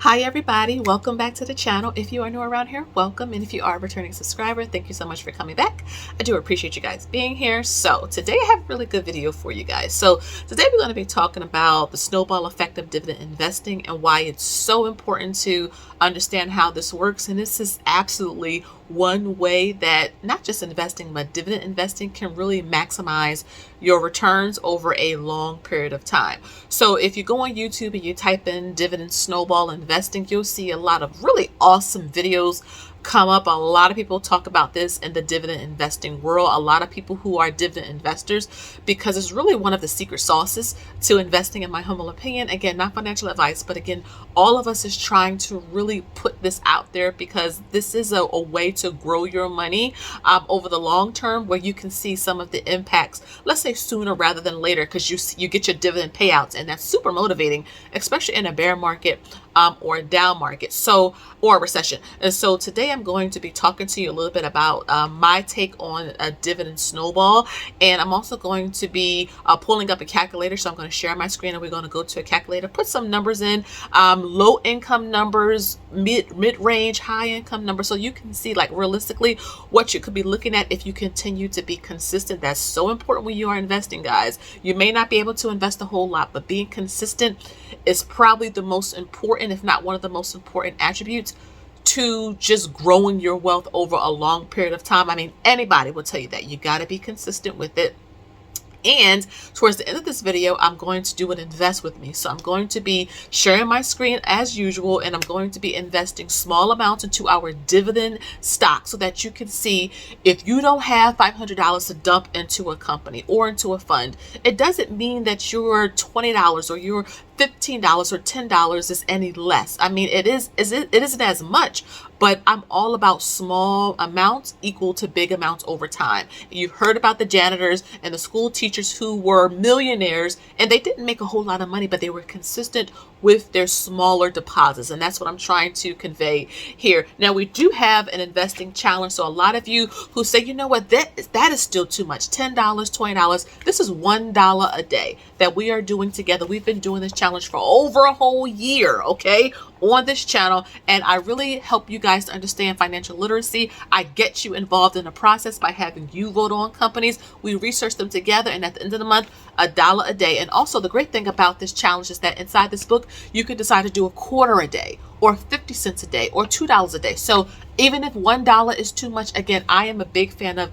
Hi everybody, welcome back to the channel. If you are new around here, welcome, and if you are a returning subscriber, thank you so much for coming back. I do appreciate you guys being here. So today I have a really good video for you guys. So today we're going to be talking about the snowball effect of dividend investing and why it's so important to understand how this works. And this is absolutely one way that not just investing but dividend investing can really maximize your returns over a long period of time. So if you go on YouTube and you type in Dividend Snowball investing, you'll see a lot of really awesome videos come up. A lot of people talk about this in the dividend investing world. A lot of people who are dividend investors, because it's really one of the secret sauces to investing, in my humble opinion. Again, not financial advice, but again, all of us is trying to really put this out there because this is a way to grow your money over the long term, where you can see some of the impacts, let's say sooner rather than later, because you get your dividend payouts, and that's super motivating, especially in a bear market or a down market, or a recession. And so today I'm going to be talking to you a little bit about my take on a dividend snowball, and I'm also going to be pulling up a calculator. So I'm going to share my screen and we're going to go to a calculator, put some numbers in, low income numbers, mid-range, high income numbers, so you can see like realistically what you could be looking at if you continue to be consistent. That's so important when you are investing, guys. You may not be able to invest a whole lot, but being consistent is probably the most important, if not one of the most important attributes to just growing your wealth over a long period of time. I mean, anybody will tell you that. You got to be consistent with it. And towards the end of this video, I'm going to do an invest with me. So I'm going to be sharing my screen as usual, and I'm going to be investing small amounts into our dividend stock so that you can see if you don't have $500 to dump into a company or into a fund. It doesn't mean that your $20 or your $15 or $10 is any less. I mean, it isn't as much, but I'm all about small amounts equal to big amounts over time. You've heard about the janitors and the school teachers who were millionaires, and they didn't make a whole lot of money, but they were consistent with their smaller deposits. And that's what I'm trying to convey here. Now, we do have an investing challenge. So a lot of you who say, you know what, that is still too much. $10, $20. This is $1 a day that we are doing together. We've been doing this challenge for over a whole year, okay, on this channel, and I really help you guys to understand financial literacy. I get you involved in the process by having you vote on companies. We research them together, and at the end of the month, $1 a day. And also the great thing about this challenge is that inside this book, you can decide to do a quarter a day or 50 cents a day or $2 a day. So even if $1 is too much, again, I am a big fan of,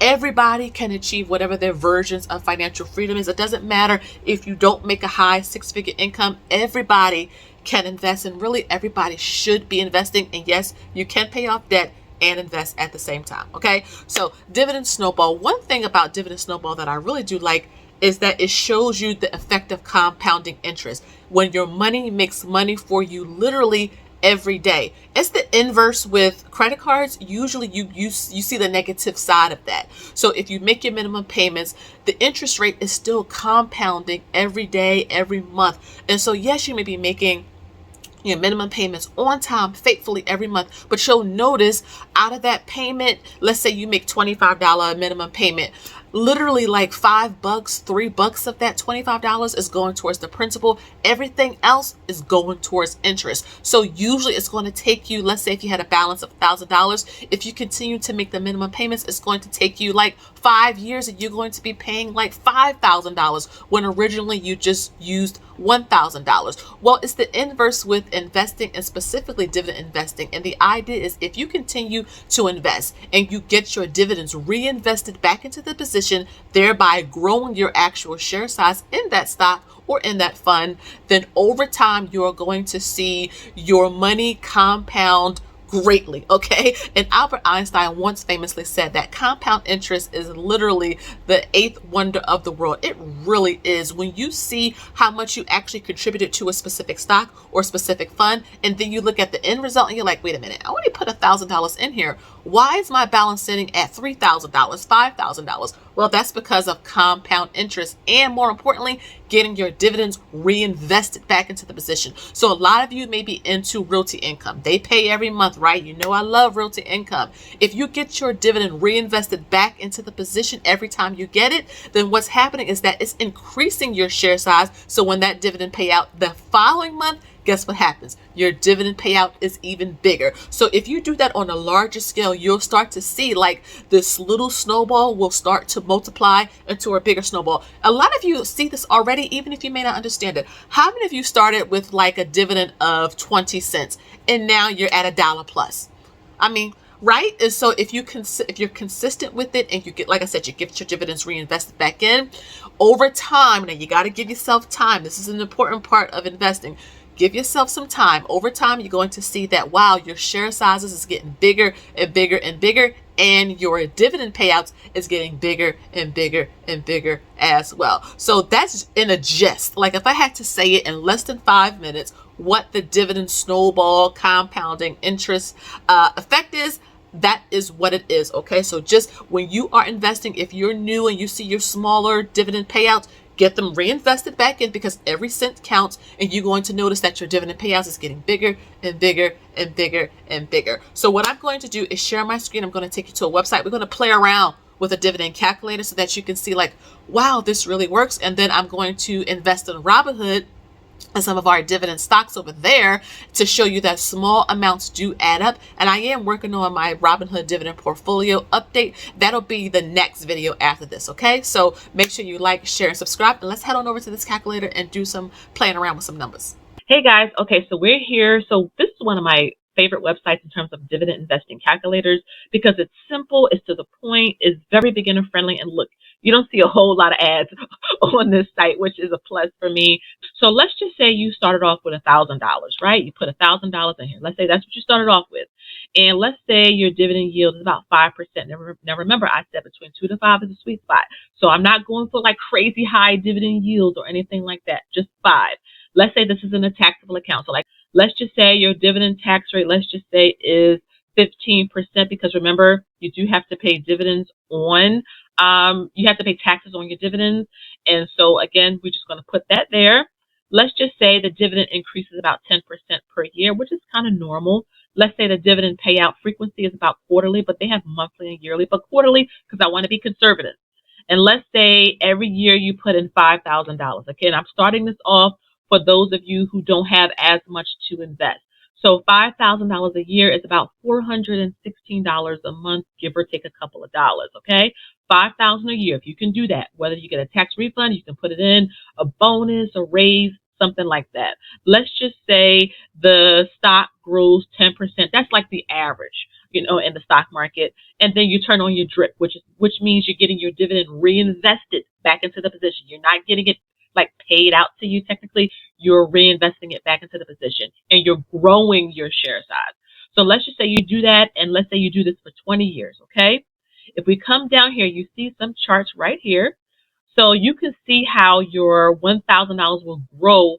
everybody can achieve whatever their versions of financial freedom is. It doesn't matter if you don't make a high six-figure income. Everybody can invest, and really everybody should be investing. And yes, you can pay off debt and invest at the same time. Okay, so Dividend Snowball. One thing about Dividend Snowball that I really do like is that it shows you the effect of compounding interest. When your money makes money for you literally every day. It's the inverse with credit cards. Usually you see the negative side of that. So if you make your minimum payments, the interest rate is still compounding every day, every month. And so yes, you may be making your minimum payments on time, faithfully every month, but you'll notice out of that payment, let's say you make $25 minimum payment, literally like $5, $3 of that $25 is going towards the principal. Everything else is going towards interest. So usually it's going to take you, let's say if you had a balance of $1,000, if you continue to make the minimum payments, it's going to take you like 5 years and you're going to be paying like $5,000 when originally you just used $1,000. Well, it's the inverse with investing, and specifically dividend investing. And the idea is if you continue to invest and you get your dividends reinvested back into the position, thereby growing your actual share size in that stock or in that fund, then over time you are going to see your money compound greatly, okay? And Albert Einstein once famously said that compound interest is literally the eighth wonder of the world. It really is. When you see how much you actually contributed to a specific stock or specific fund, and then you look at the end result and you're like, wait a minute, I only put $1,000 in here. Why is my balance sitting at $3,000, $5,000? Well, that's because of compound interest, and more importantly, getting your dividends reinvested back into the position. So a lot of you may be into realty income. They pay every month, right? You know, I love realty income. If you get your dividend reinvested back into the position every time you get it, then what's happening is that it's increasing your share size. So when that dividend payout the following month, guess what happens? Your dividend payout is even bigger. So if you do that on a larger scale, you'll start to see like this little snowball will start to multiply into a bigger snowball. A lot of you see this already, even if you may not understand it. How many of you started with like a dividend of 20 cents and now you're at $1 plus? I mean, right? And so if you're consistent with it and you get, like I said, you get your dividends reinvested back in over time. Now you got to give yourself time. This is an important part of investing. Give yourself some time. Over time, you're going to see that, wow, your share sizes is getting bigger and bigger and bigger, and your dividend payouts is getting bigger and bigger and bigger as well. So that's in a gist. Like if I had to say it in less than 5 minutes, what the dividend snowball compounding interest effect is, that is what it is. Okay, so just when you are investing, if you're new and you see your smaller dividend payouts, get them reinvested back in, because every cent counts, and you're going to notice that your dividend payouts is getting bigger and bigger and bigger and bigger. So what I'm going to do is share my screen. I'm going to take you to a website. We're going to play around with a dividend calculator so that you can see like, wow, this really works. And then I'm going to invest in Robinhood and some of our dividend stocks over there to show you that small amounts do add up. And I am working on my Robinhood dividend portfolio update. That'll be the next video after this. Okay, so make sure you like, share, and subscribe, and let's head on over to this calculator and do some playing around with some numbers. Hey guys, okay, so we're here. So this is one of my favorite websites in terms of dividend investing calculators, because it's simple, it's to the point, it's very beginner friendly, and look, you don't see a whole lot of ads on this site, which is a plus for me. So let's just say you started off with $1,000, right? You put $1,000 in here. Let's say that's what you started off with. And let's say your dividend yield is about 5%. Now remember, I said between 2 to 5 is a sweet spot. So I'm not going for like crazy high dividend yields or anything like that, just 5. Let's say this is in a taxable account. So like, let's just say your dividend tax rate, let's just say is 15%, because remember, you do have to pay dividends on, you have to pay taxes on your dividends. And so again, we're just going to put that there. Let's just say the dividend increases about 10% per year, which is kind of normal. Let's say the dividend payout frequency is about quarterly, but they have monthly and yearly, but quarterly because I want to be conservative. And let's say every year you put in $5,000. Again, I'm starting this off for those of you who don't have as much to invest. So $5,000 a year is about $416 a month, give or take a couple of dollars, okay? $5,000 a year, if you can do that, whether you get a tax refund, you can put it in, a bonus, a raise, something like that. Let's just say the stock grows 10%. That's like the average, you know, in the stock market. And then you turn on your drip, which means you're getting your dividend reinvested back into the position. You're not getting it like paid out to you technically. You're reinvesting it back into the position, and you're growing your share size. So let's just say you do that, and let's say you do this for 20 years, okay? If we come down here, you see some charts right here. So you can see how your $1,000 will grow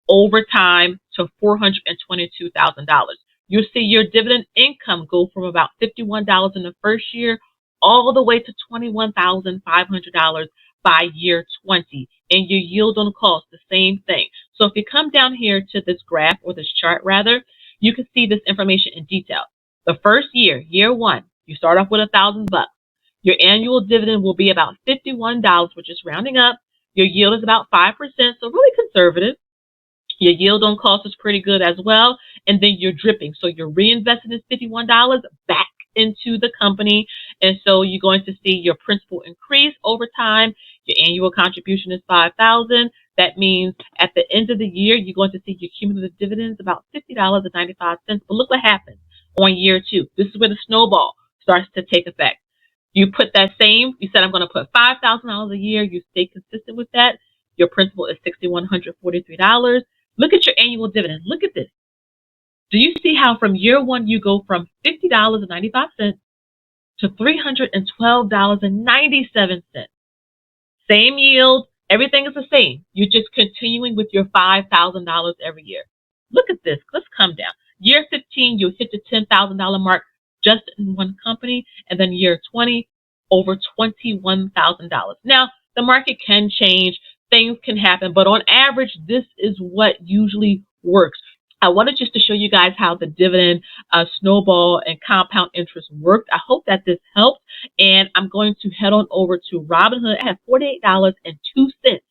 over time to $422,000. You'll see your dividend income go from about $51 in the first year all the way to $21,500 by year 20. And your yield on cost, the same thing. So if you come down here to this graph, or this chart rather, you can see this information in detail. The first year, year 1, you start off with $1,000. Your annual dividend will be about $51, which is rounding up. Your yield is about 5%, so really conservative. Your yield on cost is pretty good as well. And then you're dripping. So you're reinvesting this $51 back into the company. And so you're going to see your principal increase over time. Your annual contribution is $5,000. That means at the end of the year, you're going to see your cumulative dividends about $50.95. But look what happens on year 2. This is where the snowball starts to take effect. You put that same, you said I'm going to put $5,000 a year. You stay consistent with that. Your principal is $6,143. Look at your annual dividend. Look at this. Do you see how from year 1 you go from $50.95 to $312.97? Same yield. Everything is the same. You're just continuing with your $5,000 every year. Look at this. Let's come down. Year 15, you hit the $10,000 mark just in one company. And then year 20, over $21,000. Now, the market can change. Things can happen. But on average, this is what usually works. I wanted just to show you guys how the dividend snowball and compound interest worked. I hope that this helped. And I'm going to head on over to Robinhood. I have $48.02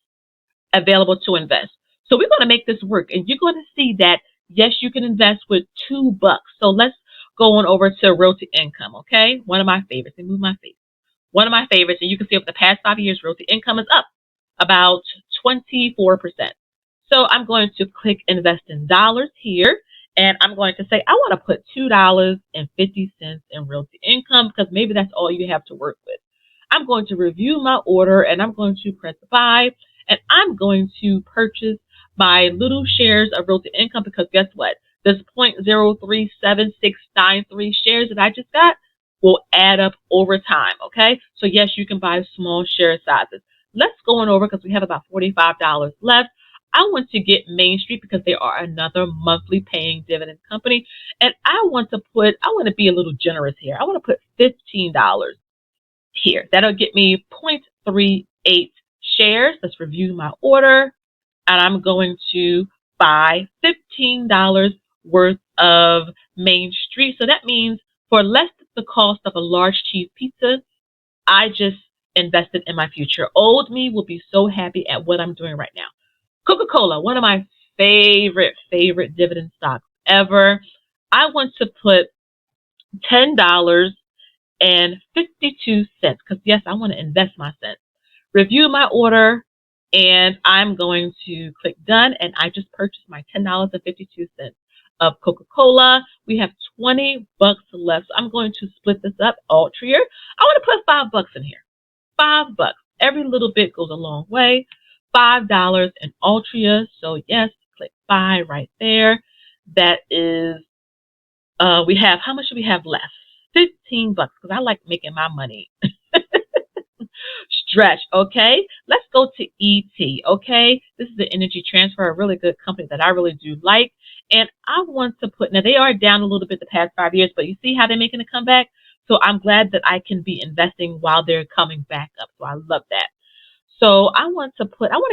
available to invest. So we're going to make this work, and you're going to see that, yes, you can invest with $2. So let's go on over to realty income, okay? One of my favorites. Let me move my face. One of my favorites, and you can see over the past 5 years, realty income is up about 24%. So I'm going to click invest in dollars here, and I'm going to say I want to put $2.50 in realty income because maybe that's all you have to work with. I'm going to review my order, and I'm going to press buy, and I'm going to purchase my little shares of realty income because guess what? This 0.037693 shares that I just got will add up over time, okay? So yes, you can buy small share sizes. Let's go on over because we have about $45 left. I want to get Main Street because they are another monthly paying dividend company. And I want to be a little generous here. I want to put $15 here. That'll get me 0.38 shares. Let's review my order. And I'm going to buy $15 worth of Main Street. So that means for less than the cost of a large cheese pizza, I just invested in my future. Old me will be so happy at what I'm doing right now. Coca-Cola, one of my favorite dividend stocks ever. I want to put $10.52 because yes, I want to invest my cents. Review my order, and I'm going to click done, and I just purchased my $10.52 of Coca-Cola. We have $20 left. So I'm going to split this up, Altria. I want to put $5 in here. $5. Every little bit goes a long way. $5 in Altria. So yes, click buy right there. That is, we have, how much do we have left? $15 because I like making my money. Stretch, okay? Let's go to ET, okay? This is the Energy Transfer, a really good company that I really do like. And I want to put, now they are down a little bit the past 5 years, but you see how they're making a comeback? So I'm glad that I can be investing while they're coming back up. So I love that. So I want to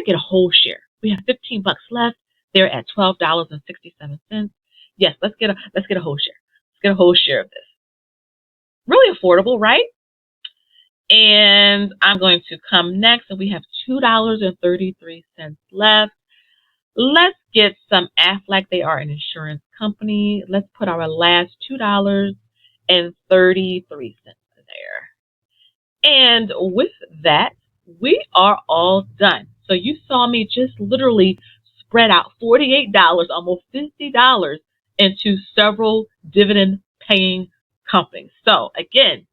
get a whole share. We have $15 left. They're at $12.67. Yes, let's get a whole share. Let's get a whole share of this. Really affordable, right? And I'm going to come next, and we have $2.33 left. Let's get some Aflac. They are an insurance company. Let's put our last $2.33 there. And with that, we are all done. So you saw me just literally spread out $48, almost $50 into several dividend paying companies. So again,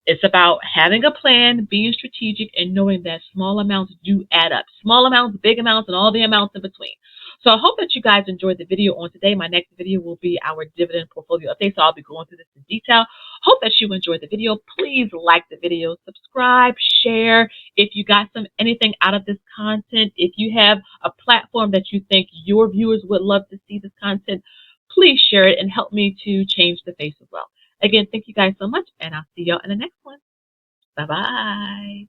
it's about having a plan, being strategic, and knowing that small amounts do add up. Small amounts, big amounts, and all the amounts in between. So I hope that you guys enjoyed the video on today. My next video will be our dividend portfolio update, so I'll be going through this in detail. Hope that you enjoyed the video. Please like the video, subscribe, share. If you got anything out of this content, if you have a platform that you think your viewers would love to see this content, please share it and help me to change the face as well. Again, thank you guys so much, and I'll see y'all in the next one. Bye-bye.